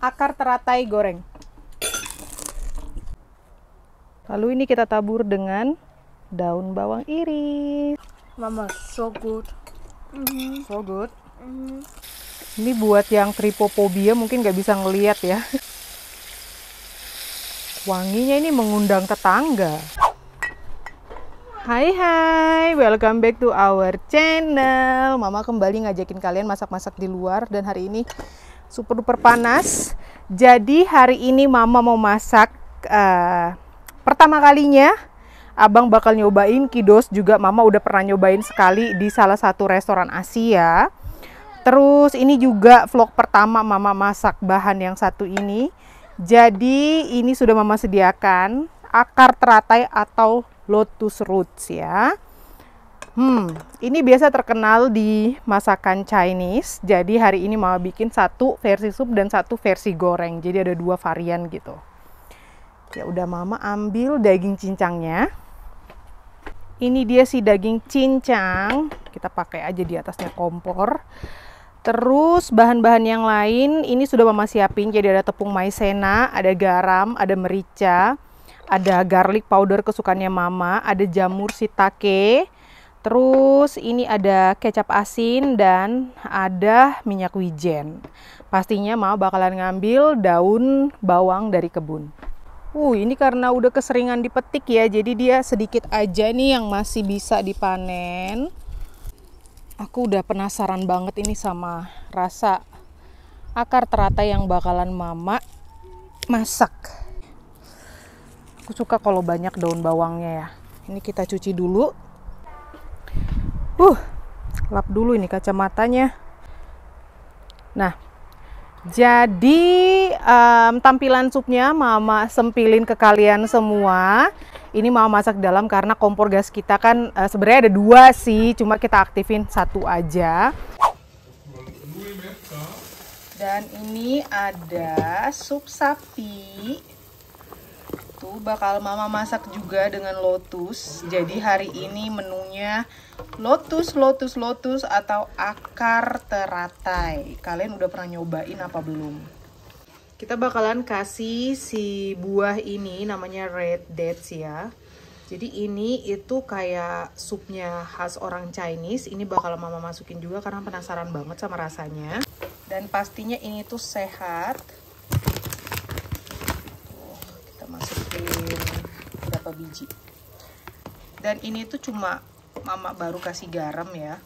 Akar teratai goreng. Lalu ini kita tabur dengan daun bawang iris. Mama, so good. So good. Ini buat yang tripofobia mungkin nggak bisa ngelihat ya. Wanginya ini mengundang tetangga. Hai, welcome back to our channel. Mama kembali ngajakin kalian masak-masak di luar dan hari ini super duper panas. Jadi hari ini Mama mau masak pertama kalinya. Abang bakal nyobain, Kidos juga Mama udah pernah nyobain sekali di salah satu restoran Asia. Terus ini juga vlog pertama Mama masak bahan yang satu ini. Jadi ini sudah Mama sediakan akar teratai atau lotus roots ya. Ini biasa terkenal di masakan Chinese. Jadi hari ini Mama bikin satu versi sup dan satu versi goreng. Jadi ada dua varian gitu. Ya udah Mama ambil daging cincangnya. Ini dia si daging cincang. Kita pakai aja di atasnya kompor. Terus bahan-bahan yang lain ini sudah Mama siapin. Jadi ada tepung maizena, ada garam, ada merica, ada garlic powder kesukaannya Mama, ada jamur shiitake. Terus ini ada kecap asin dan ada minyak wijen. Pastinya Mama bakalan ngambil daun bawang dari kebun. Ini karena udah keseringan dipetik ya, jadi dia sedikit aja nih yang masih bisa dipanen. Aku udah penasaran banget ini sama rasa akar teratai yang bakalan Mama masak. Aku suka kalau banyak daun bawangnya ya. Ini kita cuci dulu. Lap dulu ini kacamatanya. Nah, jadi tampilan supnya Mama sempilin ke kalian semua. Ini Mama masak dalam karena kompor gas kita kan sebenarnya ada dua sih, cuma kita aktifin satu aja. Dan ini ada sup sapi. Tuh bakal Mama masak juga dengan lotus. Jadi hari ini menunya lotus atau akar teratai. Kalian udah pernah nyobain apa belum? Kita bakalan kasih si buah ini namanya red dates ya. Jadi ini itu kayak supnya khas orang Chinese. Ini bakal Mama masukin juga karena penasaran banget sama rasanya. Dan pastinya ini tuh sehat. Kita masukin berapa biji. Dan ini tuh cuma Mama baru kasih garam ya.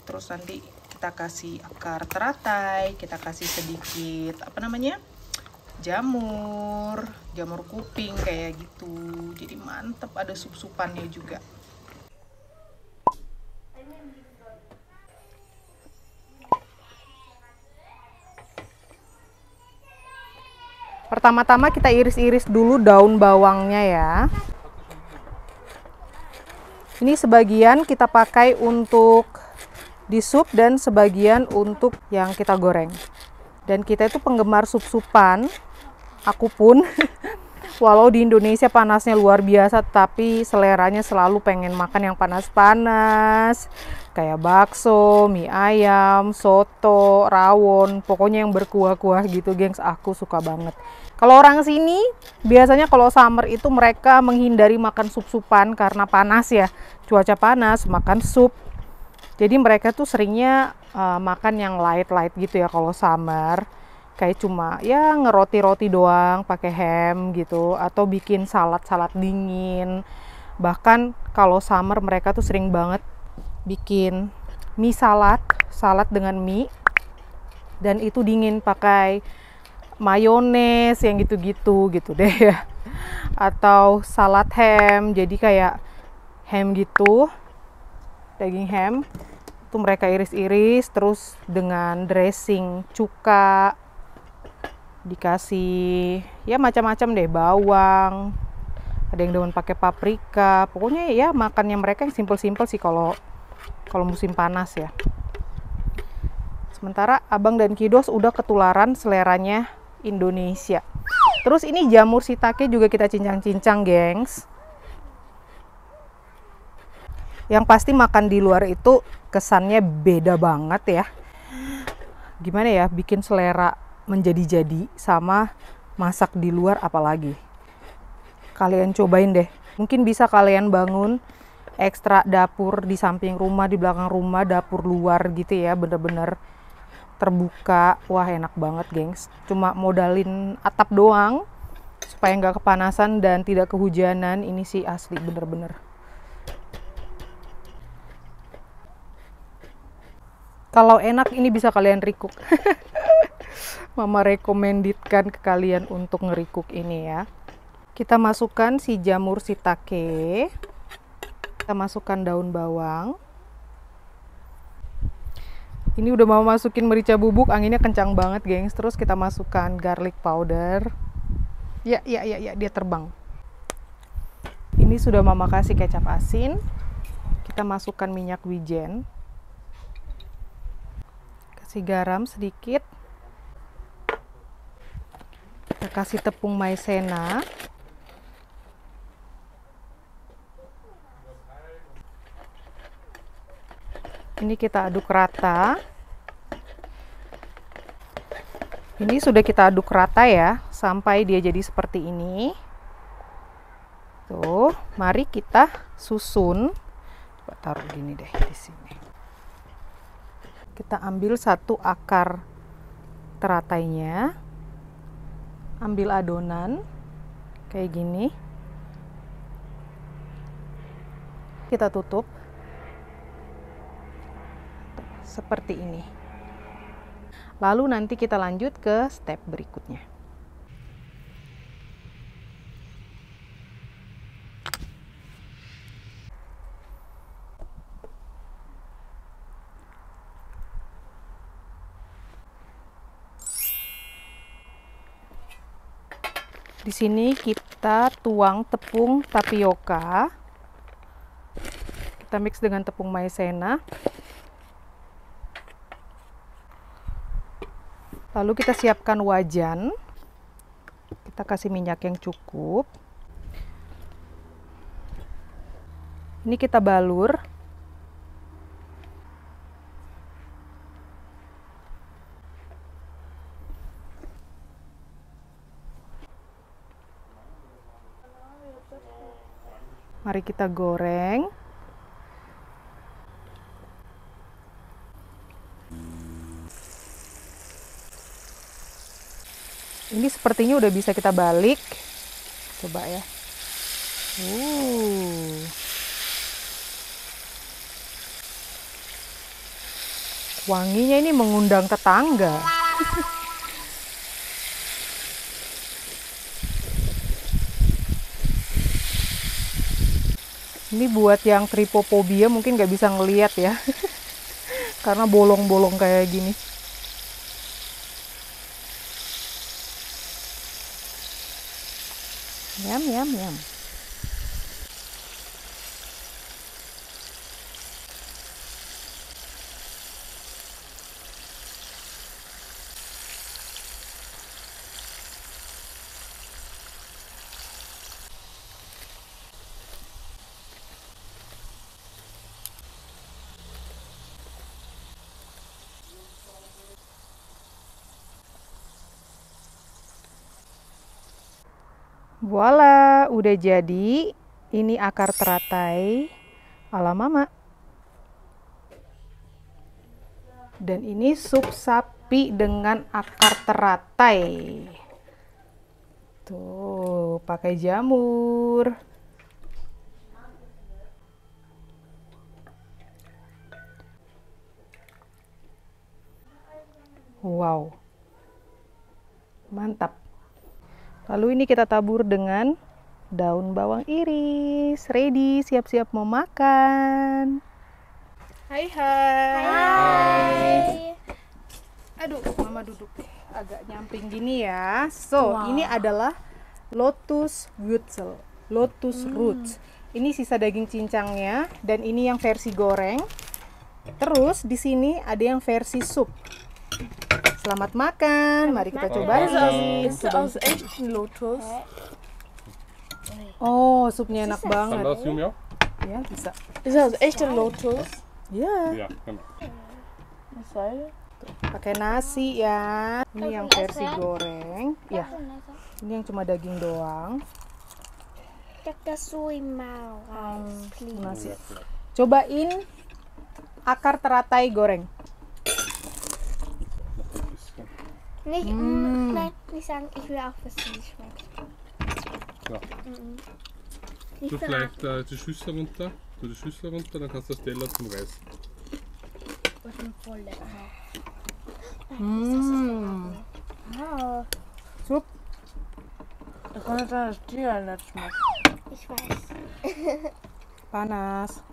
Terus nanti kita kasih akar teratai, kita kasih sedikit jamur kuping kayak gitu. Jadi mantep, ada sup-supannya juga. Pertama-tama kita iris-iris dulu daun bawangnya ya. Ini sebagian kita pakai untuk di sup dan sebagian untuk yang kita goreng. Dan kita itu penggemar sup-supan, aku pun. Walau di Indonesia panasnya luar biasa, tapi seleranya selalu pengen makan yang panas-panas. Kayak bakso, mie ayam, soto, rawon, pokoknya yang berkuah-kuah gitu gengs, aku suka banget. Kalau orang sini, biasanya kalau summer itu mereka menghindari makan sup-supan karena panas ya. Cuaca panas, makan sup. Jadi mereka tuh seringnya makan yang light gitu ya kalau summer. Kayak cuma ya ngeroti-roti doang pakai ham gitu. Atau bikin salad dingin. Bahkan kalau summer mereka tuh sering banget bikin mie salad dengan mie. Dan itu dingin pakai mayones yang gitu deh ya. Atau salad ham, jadi kayak ham gitu. Daging ham itu mereka iris-iris terus dengan dressing cuka, dikasih ya macam-macam deh, bawang, ada yang daun pakai paprika. Pokoknya ya makannya mereka yang simple-simple sih kalau musim panas ya. Sementara Abang dan Kidos udah ketularan seleranya Indonesia. Terus ini jamur shiitake juga kita cincang-cincang gengs. Yang pasti makan di luar itu kesannya beda banget ya. gimana ya, bikin selera menjadi-jadi sama masak di luar apalagi. Kalian cobain deh. Mungkin bisa kalian bangun ekstra dapur di samping rumah, di belakang rumah, dapur luar gitu ya, bener-bener terbuka. Wah, enak banget, gengs. Cuma modalin atap doang supaya nggak kepanasan dan tidak kehujanan. Ini sih asli bener-bener. Kalau enak ini bisa kalian recook. Mama rekomenditkan ke kalian untuk ngerikuk ini ya. Kita masukkan si jamur shiitake. Kita masukkan daun bawang. Ini udah mau masukin merica bubuk, anginnya kencang banget, gengs. Terus kita masukkan garlic powder. Ya, dia terbang. Ini sudah mama kasih kecap asin. Kita masukkan minyak wijen. Kasih garam sedikit. Kita kasih tepung maizena. Ini kita aduk rata. Ini sudah kita aduk rata ya, sampai dia jadi seperti ini. Tuh, mari kita susun. Coba taruh gini deh di sini. Kita ambil satu akar teratainya. Ambil adonan kayak gini. Kita tutup. Seperti ini. Lalu nanti kita lanjut ke step berikutnya. Di sini kita tuang tepung tapioka. Kita mix dengan tepung maizena. Lalu kita siapkan wajan. Kita kasih minyak yang cukup. Ini kita balur. Mari kita goreng. Ini sepertinya udah bisa kita balik. Coba ya. Wanginya ini mengundang tetangga. Ini buat yang tripofobia mungkin nggak bisa ngelihat ya. Karena bolong-bolong kayak gini. Yum, yum, yum. Voila, udah jadi. Ini akar teratai ala mama. Dan ini sup sapi dengan akar teratai. Tuh, pakai jamur. Wow. Mantap. Lalu ini kita tabur dengan daun bawang iris. Ready, siap-siap mau makan. Hai. Aduh, mama duduk agak nyamping gini ya. So, ini adalah lotus wurzel, lotus roots. Ini sisa daging cincangnya dan ini yang versi goreng. Terus di sini ada yang versi sup. Selamat makan, mari kita cobain. Ist das aus echten Lotus? Oh, supnya enak banget. Ja? Ya, bisa. Ist das aus echten Lotus? Ya. Ja, genau. Was soll? Pakai nasi ya. Ini yang versi goreng. Ya. Ini yang cuma daging doang. Nasi. Cobain akar teratai goreng. Nicht, nein, nicht sagen, ich will auch wissen, wie es schmeckt. Ja. Nicht Tu so vielleicht die Schüssel runter. Tu die Schüssel runter, dann kannst du das Teller zum Reis. Das ist voll lecker. Sup. Da kann es sein, dass dir nicht schmeckt. Ich weiß. Panas.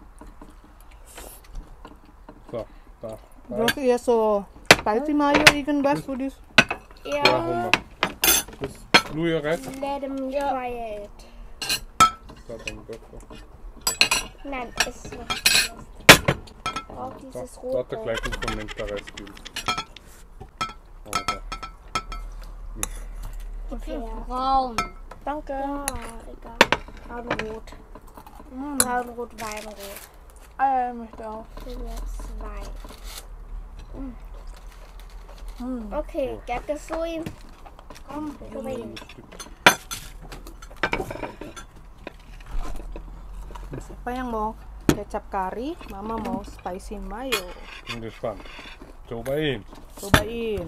So, da. Terus ya so spicy mayo even best for this. Ja, Ja, Hummer. Das Luja Reis. let him try it. Da, dann Böcker. Nein, es ist noch auch dieses Da hat der rote. gleiche Komponent der Reis gibt. Okay. Braun. Danke. Ja, egal. Braunrot. Braunrot, Weinrot. Ich möchte auch. Für mir 2. Okay, Gagasuim. Komm, cobain. Siapa yang mau kecap kari? Mama mau spicy mayo. Bin gespannt. Cobain. Cobain.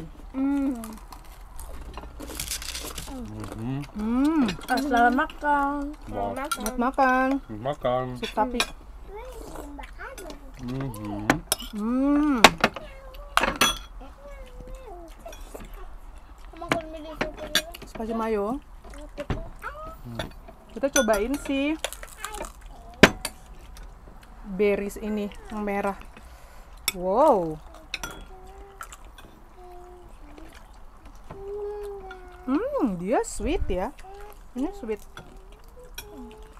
Selamat makan. Wow. Selamat makan. Makan. Sup sapi. Spicy mayo. Kita cobain sih berries ini yang merah. Wow. Dia sweet ya. Ini sweet.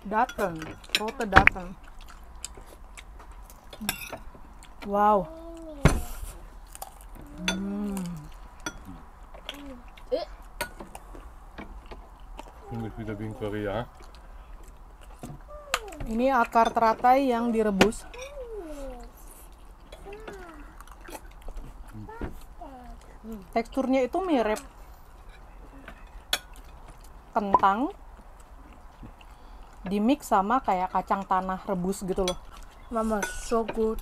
Datang, rote datang. Wow. Finde ich wieder wie ein Curry, ja? Ini akar teratai yang direbus. Teksturnya itu mirip kentang di mix sama kayak kacang tanah rebus gitu loh. Mama, so gut.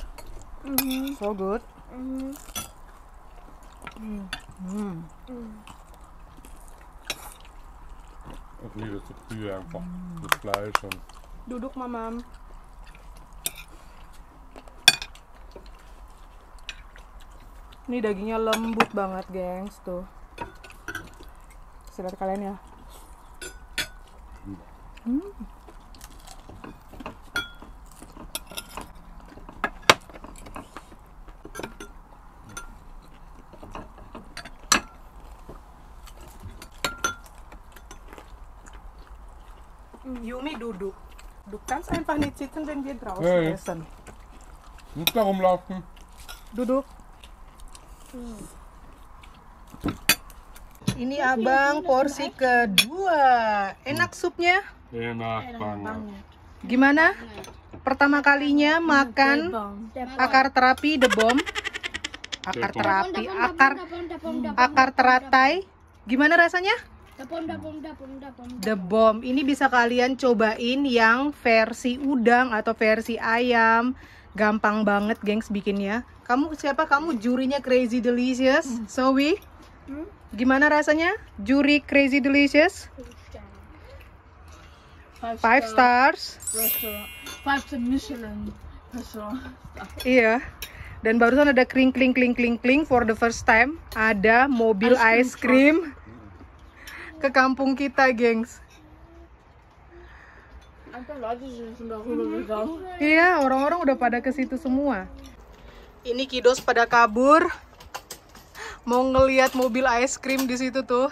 So good. Ich liebe so Brühe einfach. Das Fleisch und Duduk mamam. Ini dagingnya lembut banget, gengs, tuh. Kasih lihat kalian ya. Yumi duduk. Du kannst einfach nicht sitzen, wenn wir draußen Ja, ja. essen. nicht da rumlaufen. Duduk. Ini abang porsi kedua. Enak supnya? Enak banget. Gimana? Pertama kalinya makan akar terapi the bomb. Akar terapi, akar teratai. Gimana rasanya? The bomb. Ini bisa kalian cobain yang versi udang atau versi ayam. Gampang banget, gengs, bikinnya. Kamu siapa? Kamu jurinya Crazy Delicious. Zoe, gimana rasanya? Juri Crazy Delicious? 5 stars. Restaurant. 5 to Michelin restaurant. Iya. Dan barusan ada kling kling kling kling kling for the first time. Ada mobil ice cream ke kampung kita, gengs. Einfach Leute sind darüber gegangen. Iya, orang-orang udah pada ke situ semua. Ini kiddos pada kabur. Mau ngelihat mobil ice cream di situ tuh.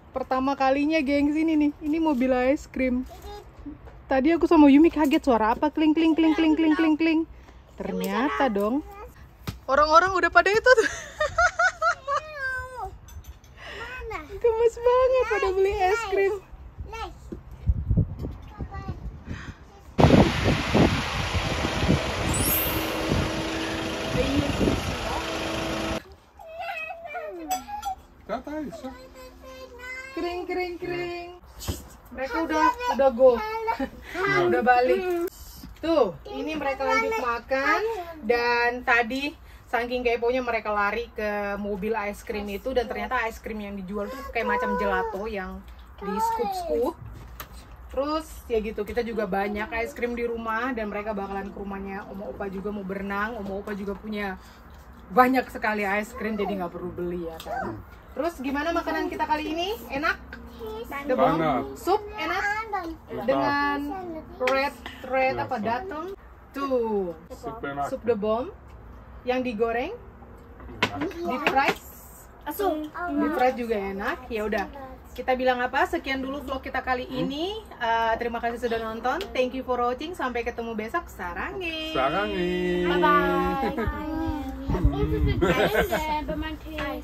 Pertama kalinya, gengs, ini nih. Ini mobil ice cream. Tadi aku sama Yumi kaget, suara apa? Kling kling kling kling kling kling kling. Ternyata dong. Orang-orang udah pada itu tuh. Gemes banget pada beli es krim. Da ist er. Kering, kering, kering. Mereka udah go. Udah balik. Tuh, ini mereka lanjut makan. Dan tadi saking keponya mereka lari ke mobil es krim itu. Dan ternyata es krim yang dijual tuh kayak macam gelato yang di scoop-scoop. Terus ya gitu, kita juga banyak es krim di rumah. Dan mereka bakalan ke rumahnya Oma Opa juga mau berenang. Oma Opa juga punya banyak sekali es krim, jadi nggak perlu beli ya kan. Terus gimana makanan kita kali ini? Enak? Debong? Enak. Sup enak? Dengan red apa datang? Tuh, Sup enak. sup debong yang digoreng, deep fried, deep fried juga enak. Ya udah, kita bilang apa? Sekian dulu vlog kita kali ini. Terima kasih sudah nonton. Thank you for watching. Sampai ketemu besok. Sarangi. Sarangi. Bye bye. Bei meinem Tee.